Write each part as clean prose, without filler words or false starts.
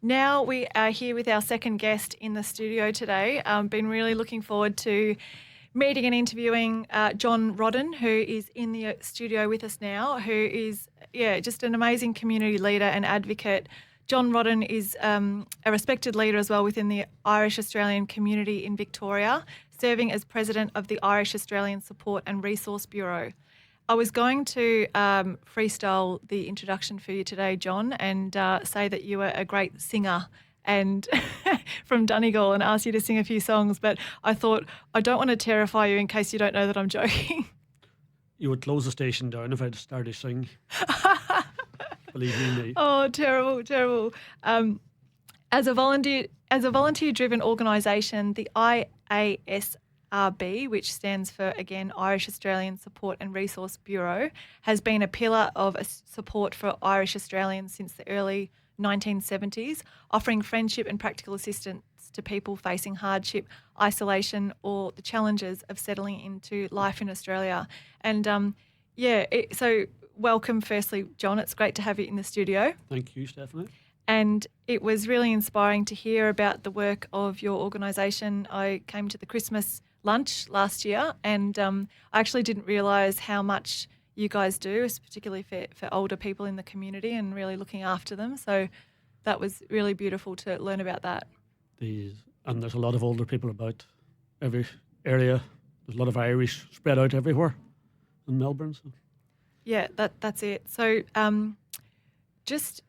Now we are here with our second guest in the studio today. Been really looking forward to meeting and interviewing John Rodden, who is in the studio with us now, who is, just an amazing community leader and advocate. John Rodden is a respected leader as well within the Irish Australian community in Victoria, serving as president of the Irish Australian Support and Resource Bureau. I was going to freestyle the introduction for you today, John, and say that you were a great singer and from Donegal and ask you to sing a few songs, but I thought I don't want to terrify you in case you don't know that I'm joking. You would close the station down if I'd started singing. Believe you me. Oh, terrible, terrible. As a volunteer-driven organisation, the IASRB, which stands for, again, Irish Australian Support and Resource Bureau, has been a pillar of support for Irish Australians since the early 1970s, offering friendship and practical assistance to people facing hardship, isolation, or the challenges of settling into life in Australia. And so welcome, firstly, John. It's great to have you in the studio. Thank you, Stephanie. And it was really inspiring to hear about the work of your organisation. I came to the Christmas lunch last year, and I actually didn't realise how much you guys do, particularly for older people in the community and really looking after them. So that was really beautiful to learn about that. And there's a lot of older people about every area. There's a lot of Irish spread out everywhere in Melbourne. So. Yeah, that's it. So just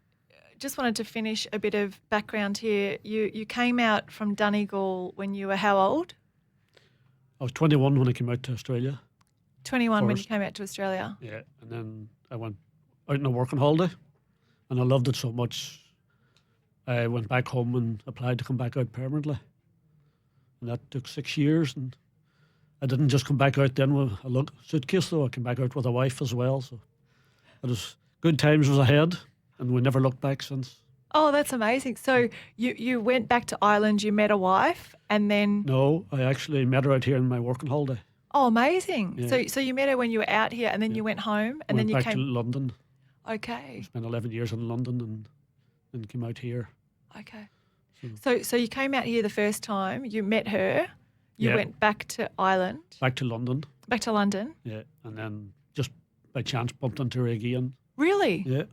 wanted to finish a bit of background here. You came out from Donegal when you were how old? I was 21 when I came out to Australia. 21 first. When you came out to Australia? Yeah, and then I went out on a working holiday, and I loved it so much. I went back home and applied to come back out permanently. And that took 6 years, and I didn't just come back out then with a suitcase, though. I came back out with a wife as well. So it was good times was ahead, and we never looked back since. Oh, that's amazing. So you went back to Ireland, you met a wife, and then... No, I actually met her out here in my working holiday. Oh, amazing. Yeah. So you met her when you were out here, and then you went home, and then you went came... back to London. Okay. Spent 11 years in London and came out here. Okay. So you came out here the first time, you met her, you went back to Ireland. Back to London. Back to London. Yeah, and then just by chance bumped into her again. Really? Yeah.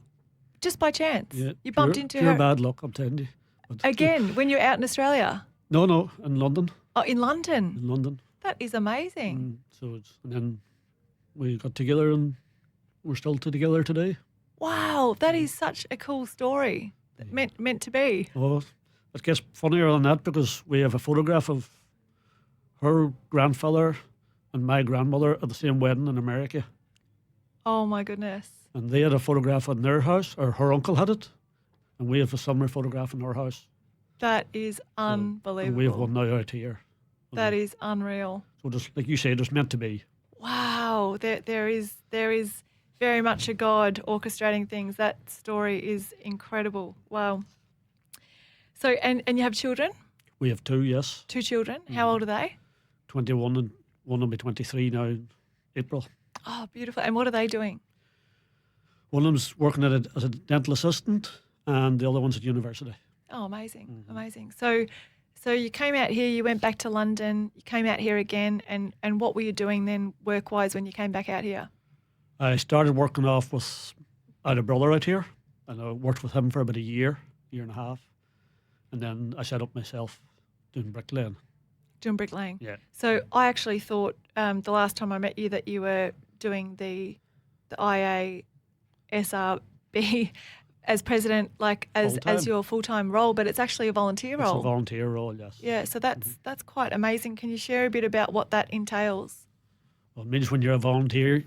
Just by chance? Yeah. You bumped into pure her? bad luck, I'm telling you. But again, when you were out in Australia? No, in London. Oh, in London? In London. That is amazing. And then we got together and we're still together today. Wow, that is such a cool story. Meant to be. Oh, it gets funnier than that because we have a photograph of her grandfather and my grandmother at the same wedding in America. Oh my goodness. And they had a photograph in their house, or her uncle had it, and we have a similar photograph in our house. That is unbelievable. And we have one now out here. That is unreal. So just like you say, it's meant to be. Wow, there is very much a God orchestrating things. That story is incredible. Wow. So and you have children? We have two, yes. 2 children. How old are they? 21 and one will be 23 now in April. Oh, beautiful. And what are they doing? One of them's working as a dental assistant, and the other one's at university. Oh, amazing, amazing. So you came out here, you went back to London, you came out here again, and what were you doing then work-wise when you came back out here? I started working off I had a brother out here, and I worked with him for about a year and a half, and then I set up myself doing bricklaying. Doing bricklaying? Yeah. So I actually thought the last time I met you that you were doing the IASRB as president, like as your full-time role, but it's actually a volunteer role. It's a volunteer role, yes. Yeah, so that's quite amazing. Can you share a bit about what that entails? Well, it means when you're a volunteer,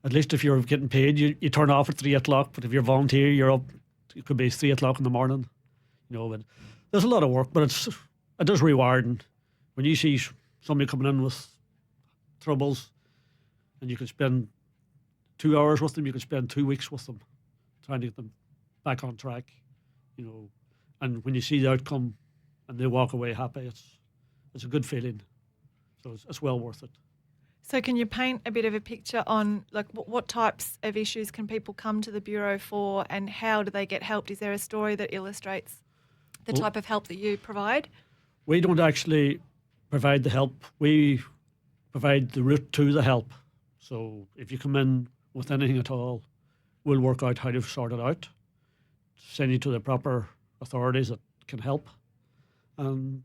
at least if you're getting paid, you turn off at 3 o'clock, but if you're a volunteer, you're up, it could be 3 o'clock in the morning, but there's a lot of work, but it is rewarding. When you see somebody coming in with troubles and you can spend 2 hours with them, you can spend 2 weeks with them, trying to get them back on track, and when you see the outcome and they walk away happy, it's a good feeling. So it's well worth it. So can you paint a bit of a picture on like what types of issues can people come to the Bureau for, and how do they get help? Is there a story that illustrates the type of help that you provide? We don't actually provide the help. We provide the route to the help. So if you come in with anything at all, we'll work out how to sort it out, send you to the proper authorities that can help. And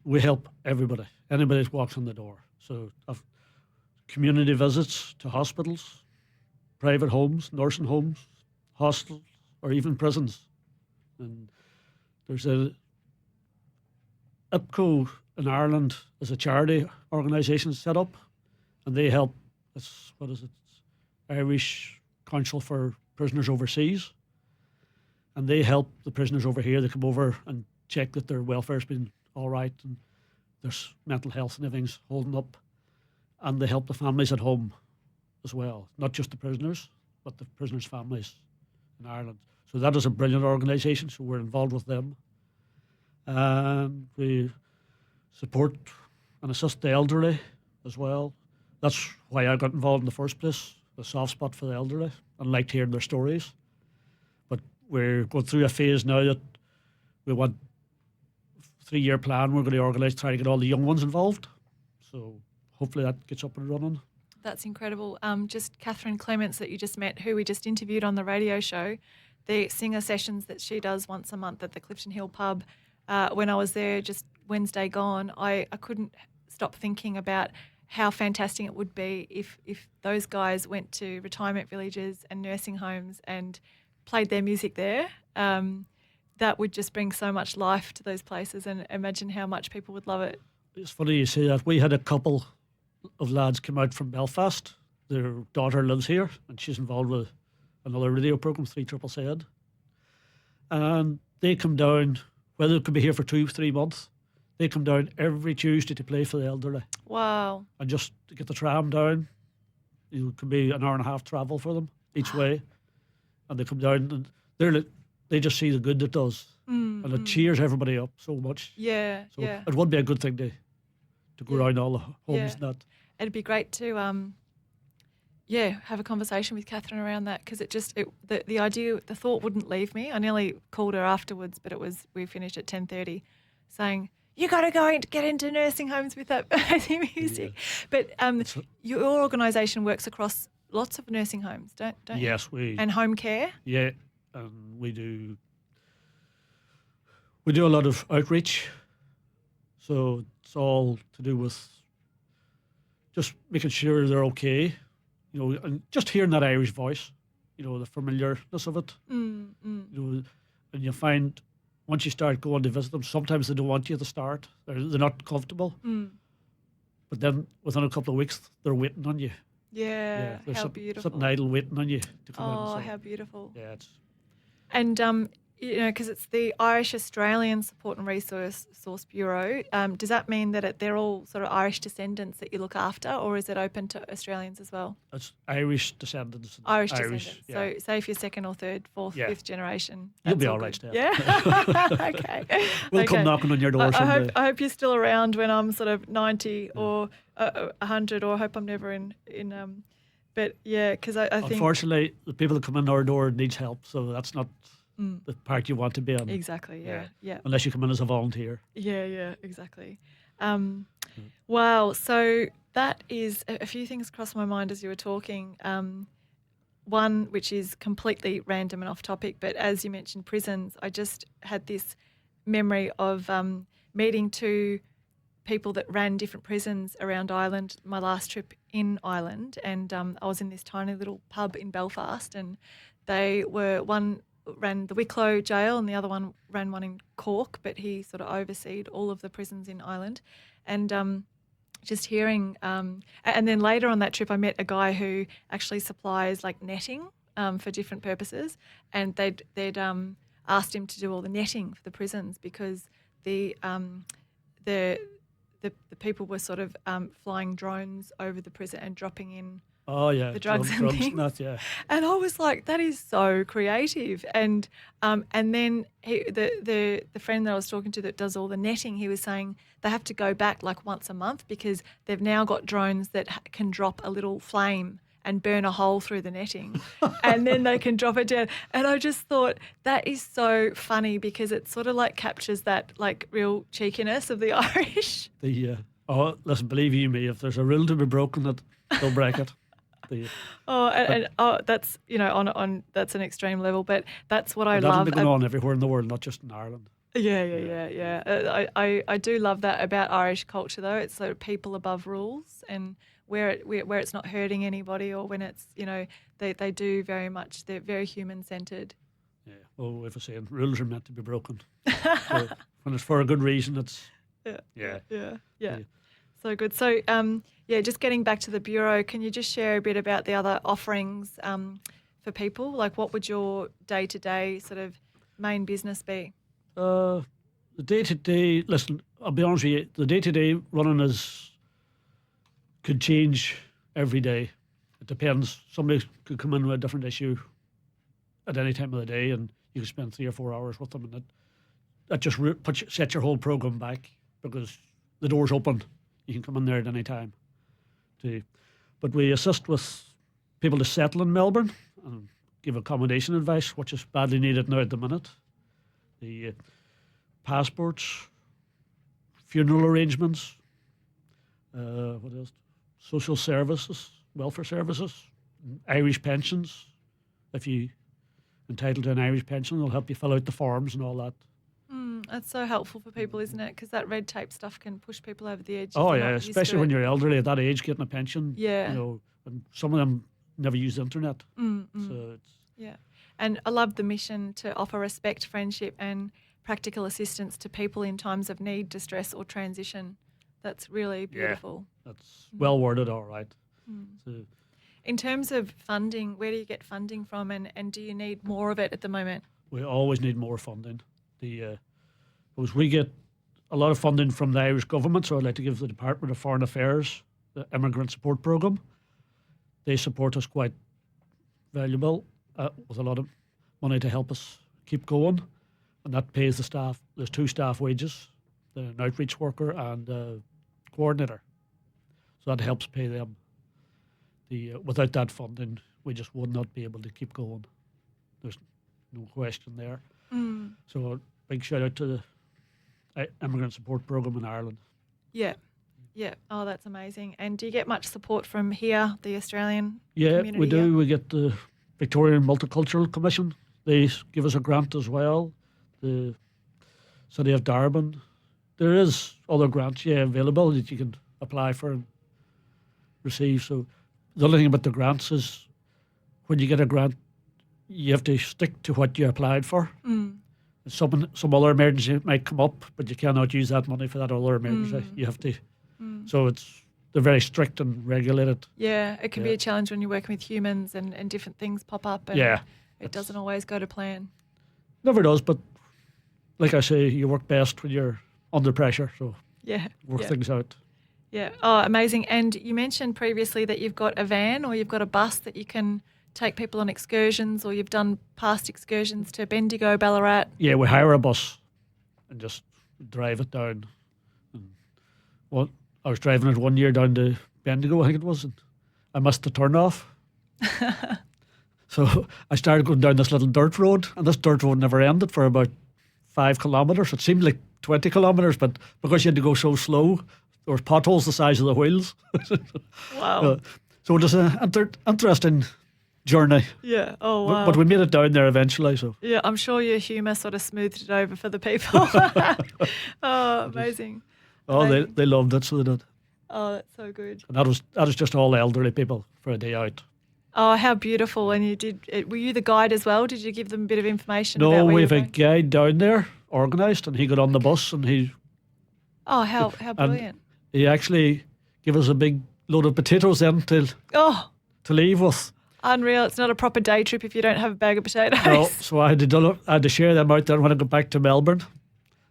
we help everybody, anybody that walks in the door. So community visits to hospitals, private homes, nursing homes, hostels, or even prisons. And there's a IPCO in Ireland is a charity organisation set up, and they help. What is it? Irish Council for Prisoners Overseas, and they help the prisoners over here. They come over and check that their welfare's been all right and their mental health and everything's holding up, and they help the families at home as well, not just the prisoners, but the prisoners' families in Ireland. So that is a brilliant organisation. So we're involved with them. And we support and assist the elderly as well. That's why I got involved in the first place, the soft spot for the elderly, and liked hearing their stories. But we're going through a phase now that we want a 3-year plan. We're going to organise, try to get all the young ones involved. So hopefully that gets up and running. That's incredible. Just Catherine Clements that you just met, who we just interviewed on the radio show, the singer sessions that she does once a month at the Clifton Hill pub. When I was there just Wednesday gone, I couldn't stop thinking about how fantastic it would be if those guys went to retirement villages and nursing homes and played their music there. That would just bring so much life to those places, and imagine how much people would love it. It's funny you say that. We had a couple of lads come out from Belfast. Their daughter lives here, and she's involved with another radio programme, 3 Triple Said. And they come down, whether it could be here for 2-3 months, they come down every Tuesday to play for the elderly. Wow. And just to get the tram down, it could be an hour and a half travel for them each way. And they come down and they just see the good it does. And it cheers everybody up so much. Yeah, so yeah. It would be a good thing to go around all the homes and that. It'd be great to have a conversation with Catherine around that, because the idea, the thought wouldn't leave me. I nearly called her afterwards, but we finished at 10:30 saying, you got to go and get into nursing homes with that music. Yeah. But your organisation works across lots of nursing homes, don't you? Yes, and home care? Yeah, and we do a lot of outreach. So it's all to do with just making sure they're okay, and just hearing that Irish voice, the familiarness of it. And you find once you start going to visit them, sometimes they don't want you at the start. They're not comfortable. But then within a couple of weeks, they're waiting on you. Yeah, how beautiful. Sitting idle waiting on you to come in. Oh, how beautiful. Yeah, And because it's the Irish Australian Support and Resource Bureau, does that mean that they're all sort of Irish descendants that you look after, or is it open to Australians as well? It's Irish descendants. Irish descendants. Yeah. So say if you're second or third, fourth, fifth generation. You'll be all right, Steph. Yeah? Okay. We'll come knocking on your door someday. I hope you're still around when I'm sort of 90 or 100, or I hope I'm never in but yeah, because I think... Unfortunately, the people that come in our door needs help, so that's not... the part you want to be in. Exactly, yeah. Unless you come in as a volunteer. Yeah, exactly. Wow, so that is a few things crossed my mind as you were talking. One, which is completely random and off topic, but as you mentioned prisons, I just had this memory of meeting 2 people that ran different prisons around Ireland, my last trip in Ireland, and I was in this tiny little pub in Belfast, and one ran the Wicklow jail and the other one ran one in Cork, but he sort of overseed all of the prisons in Ireland. And just hearing, and then later on that trip I met a guy who actually supplies like netting for different purposes, and they'd asked him to do all the netting for the prisons because the people were sort of flying drones over the prison and dropping in the drugs and things. And I was like, that is so creative. And then the friend that I was talking to that does all the netting, he was saying they have to go back like once a month because they've now got drones that can drop a little flame and burn a hole through the netting and then they can drop it down. And I just thought that is so funny because it sort of like captures that like real cheekiness of the Irish. Listen, believe you me, if there's a rule to be broken, they'll break it. That's on that's an extreme level, but that's what I love. That's going on everywhere in the world, not just in Ireland. Yeah. I do love that about Irish culture, though. It's sort of people above rules, and where it's not hurting anybody, or when it's they do very much. They're very human centred. Yeah. Well, if I say rules are meant to be broken, so when it's for a good reason, it's yeah. So good. So just getting back to the Bureau, can you just share a bit about the other offerings for people? Like, what would your day-to-day sort of main business be? The day-to-day, listen, I'll be honest with you, the day-to-day running could change every day. It depends. Somebody could come in with a different issue at any time of the day, and you could spend 3 or 4 hours with them, and that just sets your whole programme back because the door's open. You can come in there at any time. But we assist with people to settle in Melbourne and give accommodation advice, which is badly needed now at the minute. The passports, funeral arrangements, what else? Social services, welfare services, Irish pensions. If you're entitled to an Irish pension, they'll help you fill out the forms and all that. That's so helpful for people, isn't it? Because that red tape stuff can push people over the edge. Oh, yeah, especially when you're elderly at that age, getting a pension. Yeah. And some of them never use the internet. So yeah. And I love the mission to offer respect, friendship and practical assistance to people in times of need, distress or transition. That's really beautiful. Yeah, that's well worded, all right. So, in terms of funding, where do you get funding from and do you need more of it at the moment? We always need more funding. Because we get a lot of funding from the Irish government, so I'd like to give the Department of Foreign Affairs the Immigrant Support Programme. They support us quite valuable with a lot of money to help us keep going, and that pays the staff. There's 2 staff wages, an outreach worker and a coordinator, so that helps pay them. Without that funding, we just would not be able to keep going. There's no question there. So big shout out to the Immigrant Support Programme in Ireland. Yeah. Oh, that's amazing. And do you get much support from here, the Australian community? Yeah, we do. We get the Victorian Multicultural Commission. They give us a grant as well. The City of Darwin. There is other grants, available that you can apply for and receive. So the only thing about the grants is when you get a grant, you have to stick to what you applied for. Some other emergency might come up, but you cannot use that money for that other emergency. You have to. So they're very strict and regulated. Yeah, it can be a challenge when you're working with humans and different things pop up. And it doesn't always go to plan. Never does, but like I say, you work best when you're under pressure. So work things out. Yeah. Oh, amazing. And you mentioned previously that you've got a van or you've got a bus that you can take people on excursions, or you've done past excursions to Bendigo, Ballarat. Yeah, we hire a bus and just drive it down. And I was driving it one year down to Bendigo, I think it was, and I missed the turn off. So I started going down this little dirt road, and this dirt road never ended for about 5 kilometres. It seemed like 20 kilometres, but because you had to go so slow, there was potholes the size of the wheels. Wow. So it was an interesting journey. Yeah. Oh, wow. But we made it down there eventually. So yeah, I'm sure your humour sort of smoothed it over for the people. Oh, amazing. Oh, they loved it, so they did. Oh, that's so good. And that was just all elderly people for a day out. Oh, how beautiful. And you did, were you the guide as well? Did you give them a bit of information about No, where we have you're a going? guide down there, organised, and he got on the bus and he... Oh, how brilliant. He actually gave us a big load of potatoes then to leave with. Unreal. It's not a proper day trip if you don't have a bag of potatoes. No, so I had to share them out there when I got back to Melbourne.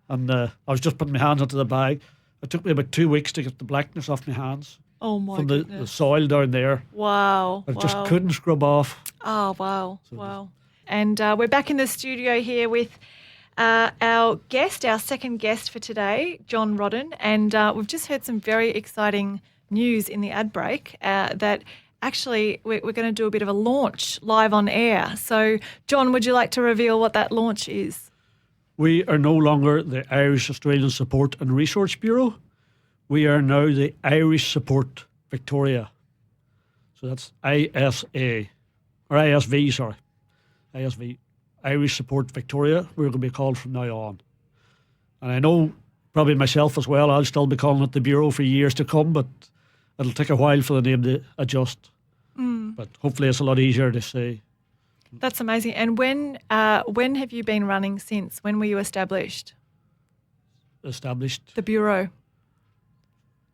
And I was just putting my hands into the bag. It took me about 2 weeks to get the blackness off my hands. Oh, my from goodness. the soil down there. Wow. I just couldn't scrub off. Oh, wow. Wow. And we're back in the studio here with our guest, our second guest for today, John Rodden. And we've just heard some very exciting news in the ad break that actually we're going to do a bit of a launch live on air. So, John, would you like to reveal what that launch is? We are no longer the Irish Australian Support and Resource Bureau. We are now the Irish Support Victoria. So that's ISA, or ISV, sorry. ISV, Irish Support Victoria, we're going to be called from now on. And I know probably myself as well, I'll still be calling it the Bureau for years to come, but it'll take a while for the name to adjust. But hopefully it's a lot easier to say. That's amazing. And when have you been running since? When were you established? Established? The Bureau.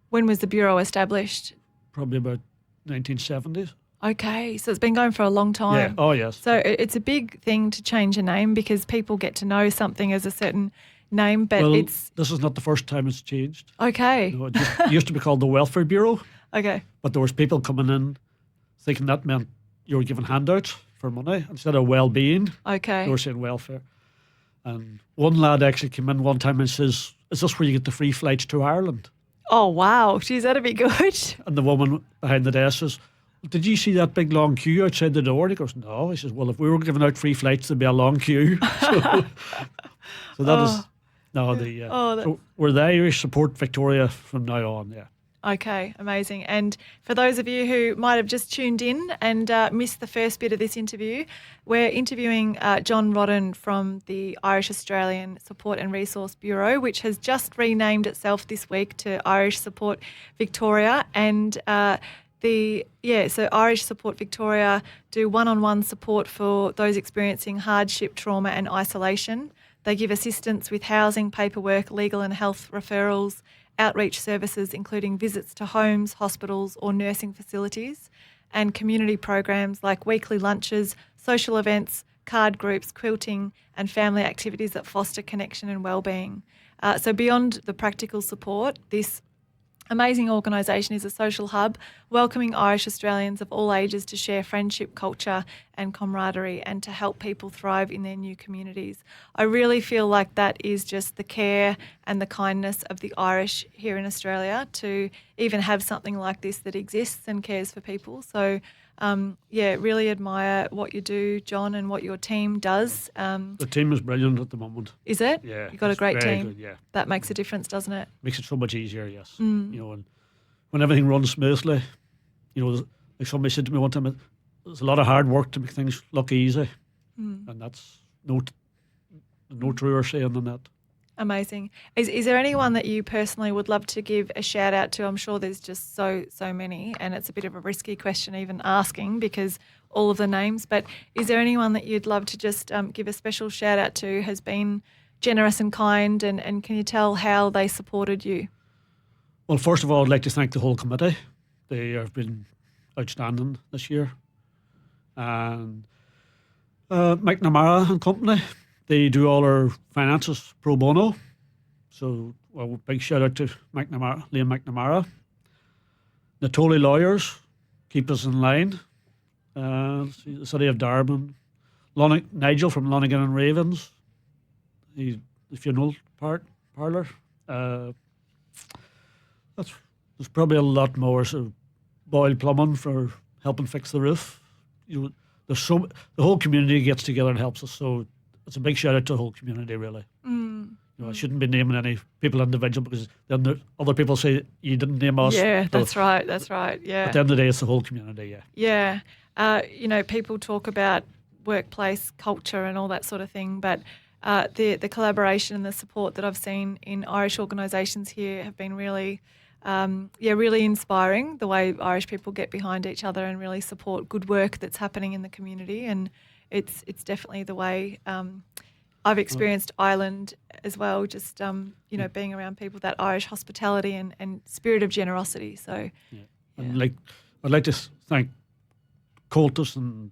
When was the Bureau established? Probably about 1970s. Okay, so it's been going for a long time. Yeah, oh yes. So it's a big thing to change a name because people get to know something as a certain name, but well, it's... this is not the first time it's changed. Okay. It used to be called the Welfare Bureau. Okay. But there was people coming in thinking that meant you were given handouts for money instead of well-being. Okay. They were saying welfare. And one lad actually came in one time and says, "Is this where you get the free flights to Ireland?" Oh, wow. Geez, that'd be good. And the woman behind the desk says, "Did you see that big long queue outside the door?" And he goes, "No." He says, "Well, if we were giving out free flights, there'd be a long queue." So that is... No, so we're the Irish Support Victoria from now on, yeah. Okay, amazing. And for those of you who might have just tuned in and missed the first bit of this interview, we're interviewing John Rodden from the Irish Australian Support and Resource Bureau, which has just renamed itself this week to Irish Support Victoria. And so Irish Support Victoria do one-on-one support for those experiencing hardship, trauma and isolation. They give assistance with housing, paperwork, legal and health referrals, outreach services including visits to homes, hospitals or nursing facilities, and community programs like weekly lunches, social events, card groups, quilting and family activities that foster connection and wellbeing. So beyond the practical support, this amazing organisation is a social hub welcoming Irish Australians of all ages to share friendship, culture and camaraderie and to help people thrive in their new communities. I really feel like that is just the care and the kindness of the Irish here in Australia to even have something like this that exists and cares for people. So really admire what you do, John, and what your team does. The team is brilliant at the moment. Is it? Yeah. You've got a great team. Good, yeah. That makes a difference, doesn't it? Makes it so much easier, yes. You know, and when everything runs smoothly, you know, like somebody said to me one time, there's a lot of hard work to make things look easy. And that's no truer saying than that. Amazing. Is there anyone that you personally would love to give a shout out to? I'm sure there's just so many, and it's a bit of a risky question even asking because all of the names, but is there anyone that you'd love to just give a special shout out to, has been generous and kind, and can you tell how they supported you? Well, first of all, I'd like to thank the whole committee. They have been outstanding this year. And McNamara and company, they do all our finances pro bono. So, well, big shout out to McNamara, Liam McNamara. Natoli lawyers keep us in line. The city of Durban. Nigel from Lonigan and Ravens. He's the funeral parlour. There's probably a lot more. So, Boyle Plumbing for helping fix the roof. You know, the whole community gets together and helps us. So it's a big shout out to the whole community, really. You know, I shouldn't be naming any people individual because then other people say you didn't name us. Yeah, so that's right. Yeah. At the end of the day, it's the whole community. Yeah. Yeah. You know, people talk about workplace culture and all that sort of thing, but the collaboration and the support that I've seen in Irish organisations here have been really, really inspiring. The way Irish people get behind each other and really support good work that's happening in the community, and it's definitely the way I've experienced Ireland as well. Just being around people, that Irish hospitality and spirit of generosity. So, and I'd like to thank Coltus and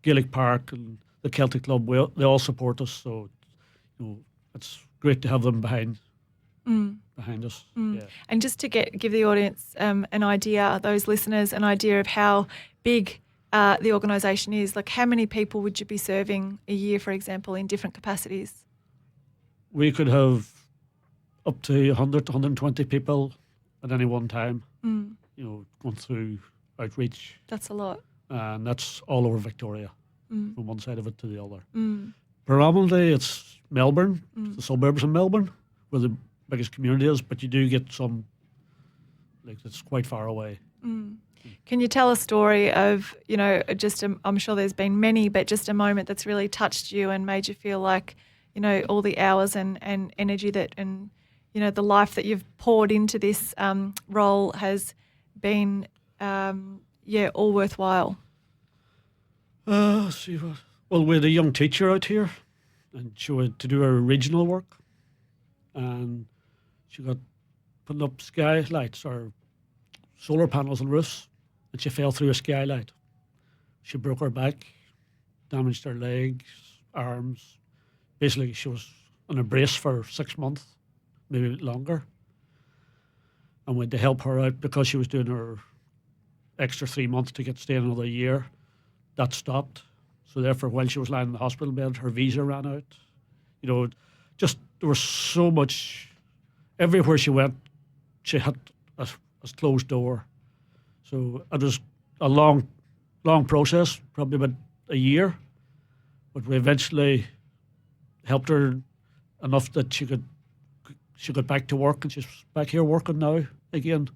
Gaelic Park and the Celtic Club. They all support us. So, you know, it's great to have them behind us. Yeah. And just to give the audience an idea, those listeners, an idea of how big the organisation is, like how many people would you be serving a year, for example, in different capacities? We could have up to 100 to 120 people at any one time, you know, going through outreach. That's a lot. And that's all over Victoria, from one side of it to the other. Mm. Predominantly, it's Melbourne, the suburbs of Melbourne, where the biggest community is, but you do get some, like, it's quite far away. Mm. Can you tell a story of, I'm sure there's been many, but just a moment that's really touched you and made you feel like, all the hours and energy and the life that you've poured into this role has been, all worthwhile? See what? Well, we had a young teacher out here, and she had to do her regional work, and she got putting up skylights or solar panels on roofs, and she fell through a skylight. She broke her back, damaged her legs, arms. Basically, she was on a brace for 6 months, maybe longer. And we had to help her out because she was doing her extra 3 months to stay another year. That stopped. So therefore, while she was lying in the hospital bed, her visa ran out. Just there was so much. Everywhere she went, she had a closed door. So it was a long process, probably about a year. But we eventually helped her enough that she got back to work, and she's back here working now again.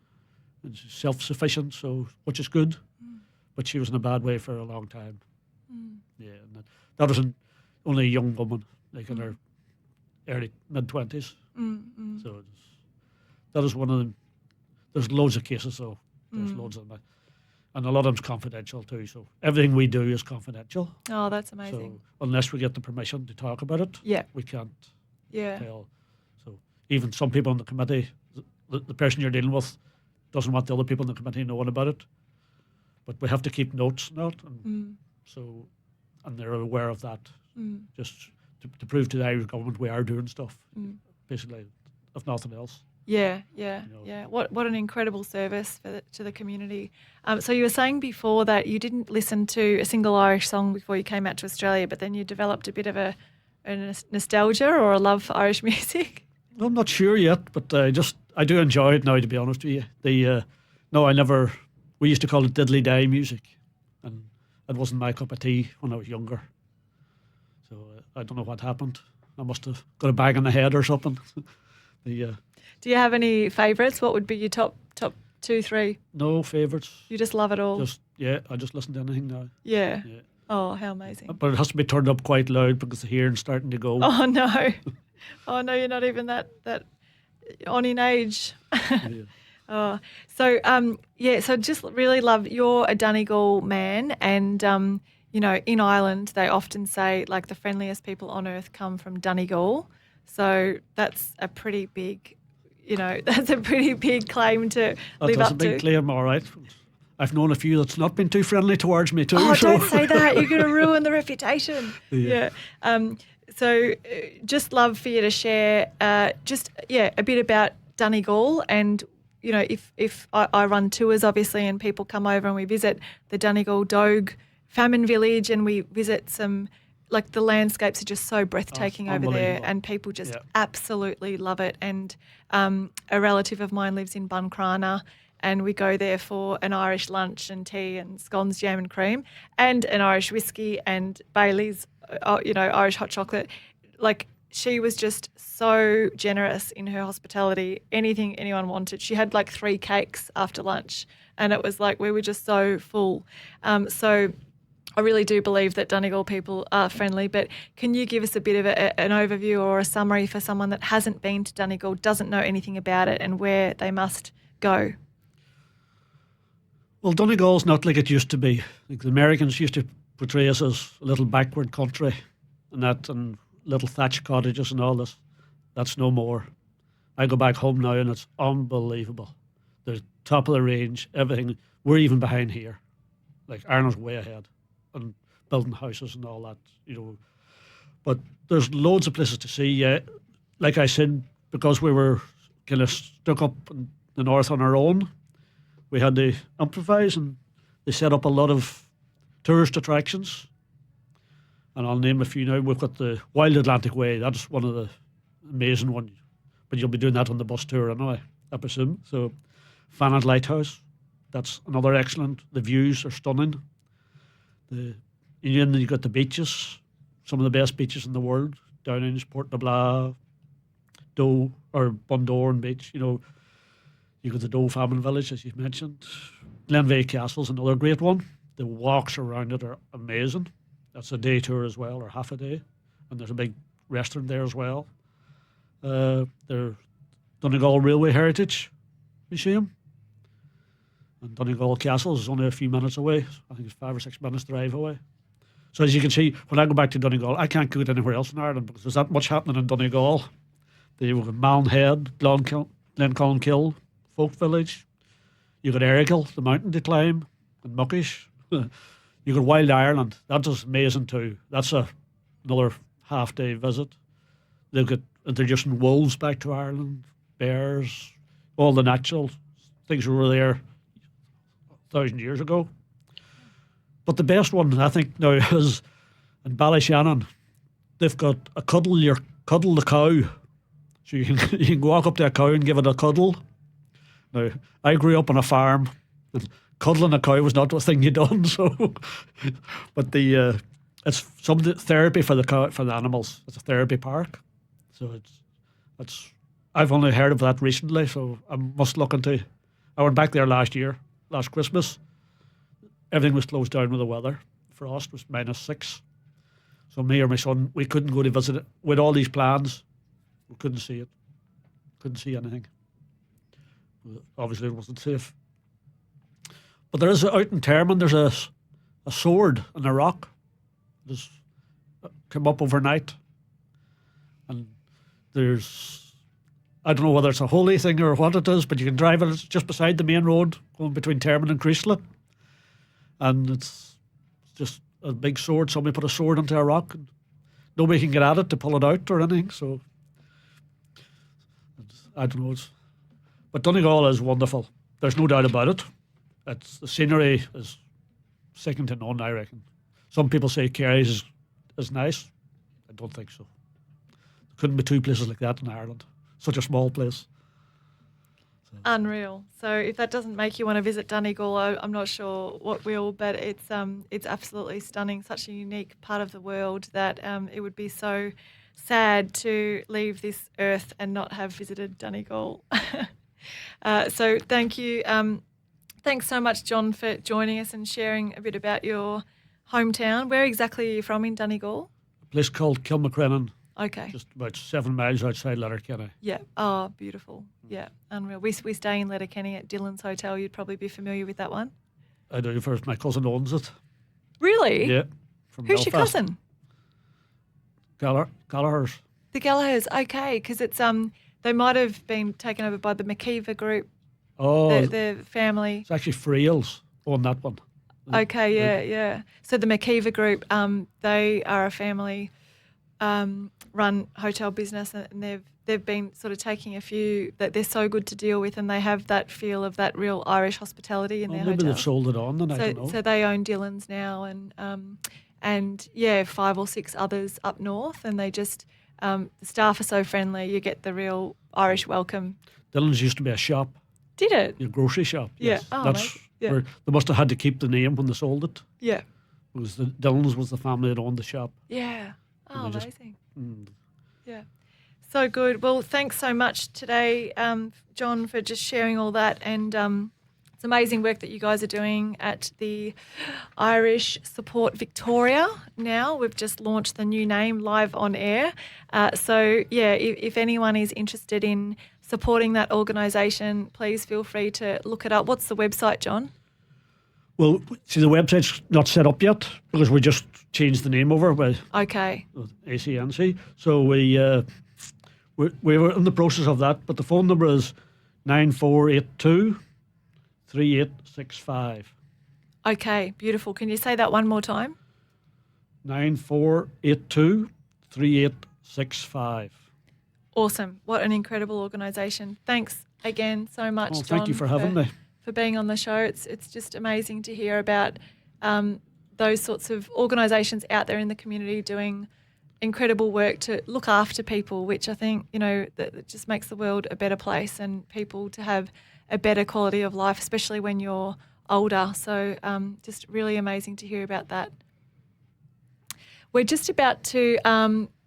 And she's self-sufficient, so which is good. But she was in a bad way for a long time. Yeah, and that was only a young woman, like in her early mid-20s. So that is one of them. There's loads of cases, though. There's loads of them, and a lot of them's confidential too. So everything we do is confidential. Oh, that's amazing. So unless we get the permission to talk about it, we can't tell. So even some people on the committee, the person you're dealing with doesn't want the other people in the committee knowing about it. But we have to keep notes on it, and they're aware of that, just to prove to the Irish government we are doing stuff, basically, if nothing else. Yeah. What an incredible service to the community. So you were saying before that you didn't listen to a single Irish song before you came out to Australia, but then you developed a bit of a nostalgia or a love for Irish music. I'm not sure yet, but I do enjoy it now, to be honest with you. We used to call it diddly day music, and it wasn't my cup of tea when I was younger. So I don't know what happened. I must have got a bag on the head or something. Do you have any favourites? What would be your top 2, 3? No favourites. You just love it all? I just listen to anything now. Yeah. Oh, how amazing. But it has to be turned up quite loud because the hearing's starting to go. Oh, no. Oh, no, you're not even that on in age. Oh, so just really love, you're a Donegal man, and in Ireland they often say like the friendliest people on earth come from Donegal, so that's a pretty big claim to live up to. That's a big claim, all right. I've known a few that's not been too friendly towards me too. Oh, don't say that, you're going to ruin the reputation. Yeah. So just love for you to share a bit about Donegal, and if I run tours, obviously, and people come over and we visit the Donegal Dogue famine village, and we visit some, like, the landscapes are just so breathtaking over there, and people just absolutely love it. And a relative of mine lives in Buncrana, and we go there for an Irish lunch and tea and scones, jam and cream, and an Irish whiskey and Bailey's, Irish hot chocolate. Like, she was just so generous in her hospitality. Anything anyone wanted. She had like 3 cakes after lunch, and it was like we were just so full. So I really do believe that Donegal people are friendly, but can you give us a bit of an overview or a summary for someone that hasn't been to Donegal, doesn't know anything about it, and where they must go? Well, Donegal's not like it used to be. Like, the Americans used to portray us as a little backward country and little thatched cottages and all this. That's no more. I go back home now and it's unbelievable. The top of the range, everything. We're even behind here. Like, Ireland's way ahead and building houses and all that, But there's loads of places to see. Yeah, like I said, because we were kind of stuck up in the north on our own, we had to improvise, and they set up a lot of tourist attractions. And I'll name a few now. We've got the Wild Atlantic Way. That's one of the amazing ones. But you'll be doing that on the bus tour anyway, I presume. So, Fannet Lighthouse, That's another excellent. The views are stunning. You've got the beaches, some of the best beaches in the world, Downings, Port de Blas, Doe, or Bundoran Beach. You've got the Doe Famine Village, as you've mentioned. Glenveigh Castle's another great one. The walks around it are amazing. That's a day tour as well, or half a day. And there's a big restaurant there as well. There's Donegal Railway Heritage Museum. And Donegal Castle is only a few minutes away. I think it's 5 or 6 minutes drive away. So as you can see, when I go back to Donegal, I can't go anywhere else in Ireland because there's that much happening in Donegal. You've got Malmhead, Glencolnkill, Folk Village. You've got Errigal, the mountain to climb, and Muckish. You've got Wild Ireland. That is amazing too. That's another half-day visit. They've got introducing wolves back to Ireland, bears, all the natural things that were there 1,000 years ago. But the best one, I think, now is in Ballyshannon. They've got a cuddle the cow. So you can walk up to a cow and give it a cuddle. Now, I grew up on a farm, and cuddling a cow was not the thing you done. So, but it's some therapy for the animals. It's a therapy park. So I've only heard of that recently. So I must look into. I went back there last Christmas. Everything was closed down with the weather. Frost was -6. So me or my son, we couldn't go to visit it. With all these plans, we couldn't see it. Couldn't see anything. Obviously, it wasn't safe. But there is, out in Termon, there's a sword in a rock. It's come up overnight. And I don't know whether it's a holy thing or what it is, but you can drive it. It's just beside the main road going between Termon and Creasla. And it's just a big sword. Somebody put a sword into a rock, and nobody can get at it to pull it out or anything. So I don't know. But Donegal is wonderful. There's no doubt about it. The scenery is second to none, I reckon. Some people say Kerry's is nice. I don't think so. There couldn't be two places like that in Ireland. Such a small place. Unreal. So if that doesn't make you want to visit Donegal, I'm not sure what will, but it's absolutely stunning, such a unique part of the world that it would be so sad to leave this earth and not have visited Donegal. So thank you. Thanks so much, John, for joining us and sharing a bit about your hometown. Where exactly are you from in Donegal? A place called Kilmacrennan. Okay. Just about 7 miles outside Letterkenny. Yeah. Oh, beautiful. Yeah, unreal. We stay in Letterkenny at Dillon's Hotel. You'd probably be familiar with that one. I do. First, my cousin owns it. Really? Yeah. From Who's Belfast. your cousin? Gallagher's. The Gallaghers. Okay, because it's they might have been taken over by the McKeever group. Oh, the family. it's actually Friels on that one. Okay, yeah. So the McKeever group, they are a family run hotel business, and they've been sort of taking a few that they're so good to deal with, and they have that feel of that real Irish hospitality in their maybe hotel. they've sold it on, then I don't know. So they own Dillon's now, and 5 or 6 others up north, and they just the staff are so friendly. You get the real Irish welcome. Dillon's used to be a shop. Did it? A grocery shop. Yes. Yeah. Oh, That's yeah. where they must have had to keep the name when they sold it. Yeah. Because the Dillon's was the family that owned the shop. Yeah. Oh, And they amazing. Yeah. So good. Well, thanks so much today, John, for just sharing all that. And it's amazing work that you guys are doing at the Irish Support Victoria now. We've just launched the new name live on air. So, if anyone is interested in supporting that organisation, please feel free to look it up. What's the website, John? Well, see, the website's not set up yet because we just changed the name over by Okay. ACNC. So we were in the process of that, but the phone number is 9482 3865. Okay, beautiful. Can you say that one more time? 9482 3865. Awesome. What an incredible organisation. Thanks again so much, John. Thank you for having me. For being on the show. It's just amazing to hear about those sorts of organisations out there in the community doing incredible work to look after people, which I think, that just makes the world a better place, and people to have a better quality of life, especially when you're older. So just really amazing to hear about that. We're just about to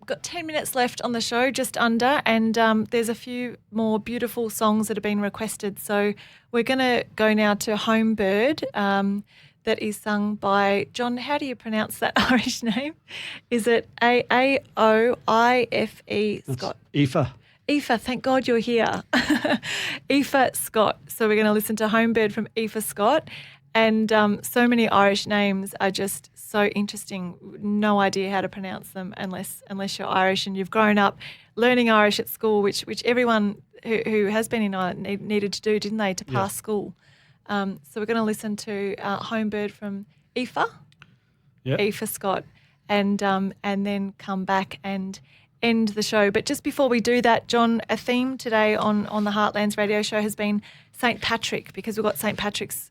got 10 minutes left on the show, just under, and there's a few more beautiful songs that have been requested. So we're going to go now to Home Bird, that is sung by John. How do you pronounce that Irish name? Is it Aoife Scott? Aoife. Aoife, thank God you're here. Aoife Scott. So we're going to listen to Home Bird from Aoife Scott. And so many Irish names are just so interesting. No idea how to pronounce them unless you're Irish and you've grown up learning Irish at school, which everyone who has been in Ireland needed to do, didn't they, to pass school. So we're going to listen to Home Bird from Aoife, Aoife Scott, and then come back and end the show. But just before we do that, John, a theme today on the Heartlands radio show has been St. Patrick, because we've got St. Patrick's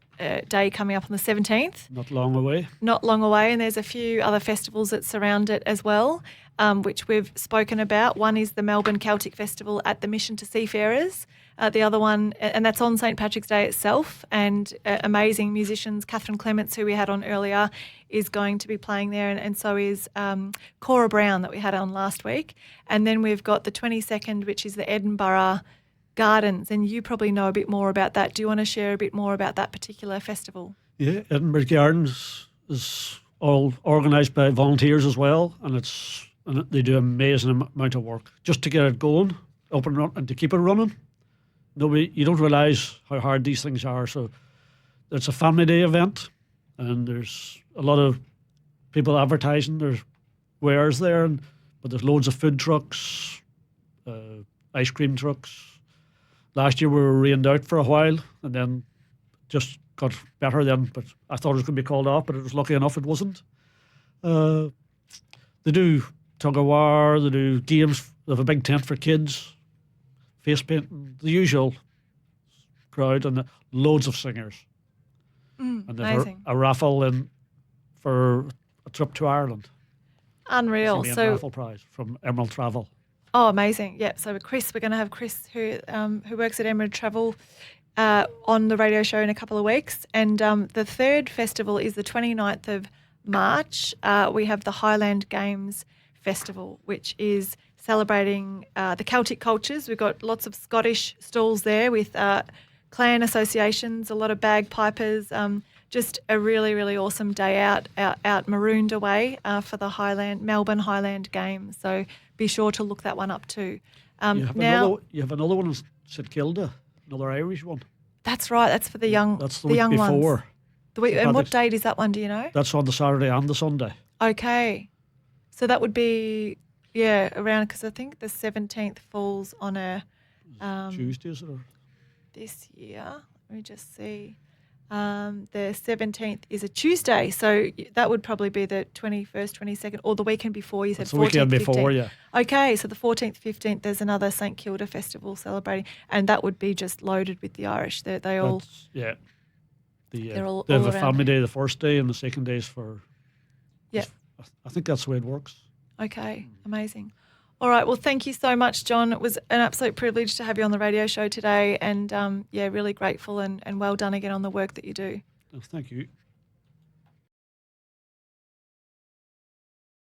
Day coming up on the 17th. Not long away. Not long away, and there's a few other festivals that surround it as well, which we've spoken about. One is the Melbourne Celtic Festival at the Mission to Seafarers. The other one, and that's on St. Patrick's Day itself, and amazing musicians. Catherine Clements, who we had on earlier, is going to be playing there, and so is Cora Brown that we had on last week. And then we've got the 22nd, which is the Edinburgh Gardens, and you probably know a bit more about that. Do you want to share a bit more about that particular festival? Yeah, Edinburgh Gardens is all organised by volunteers as well, and they do an amazing amount of work just to get it going, up and run, and to keep it running. You don't realise how hard these things are. So it's a family day event, and there's a lot of people advertising. There's wares there, but there's loads of food trucks, ice cream trucks. Last year we were rained out for a while, and then just got better then. But I thought it was going to be called off, but it was lucky enough it wasn't. They do tug of war. They do games. They have a big tent for kids. Face painting, the usual crowd, and loads of singers. And they have a raffle in for a trip to Ireland. Unreal. So raffle prize from Emerald Travel. Oh, amazing! Yeah. So we're going to have Chris, who works at Emerald Travel, on the radio show in a couple of weeks. And the third festival is the 29th of March. We have the Highland Games Festival, which is celebrating the Celtic cultures. We've got lots of Scottish stalls there with clan associations, a lot of bagpipers, just a really, really awesome day out marooned away for the Melbourne Highland Games. So be sure to look that one up too. You have another one in St Kilda, another Irish one. That's right. That's for the young. That's the week before. And what date is that one? Do you know? That's on the Saturday and the Sunday. Okay, so that would be. Yeah, around, because I think the 17th falls on a Tuesday, is it? This year, let me just see. The 17th is a Tuesday, so that would probably be the 21st, 22nd, or the weekend before. You said 14th, the weekend before, 15th. yeah. Okay, so the 14th, 15th, there's another St Kilda festival celebrating, and that would be just loaded with the Irish. They all. Yeah. They're all they have all a family there. day the first day, and the second day is for. Yeah. I think that's the way it works. Okay, amazing. All right, well, thank you so much, John. It was an absolute privilege to have you on the radio show today, and really grateful and well done again on the work that you do. Thank you.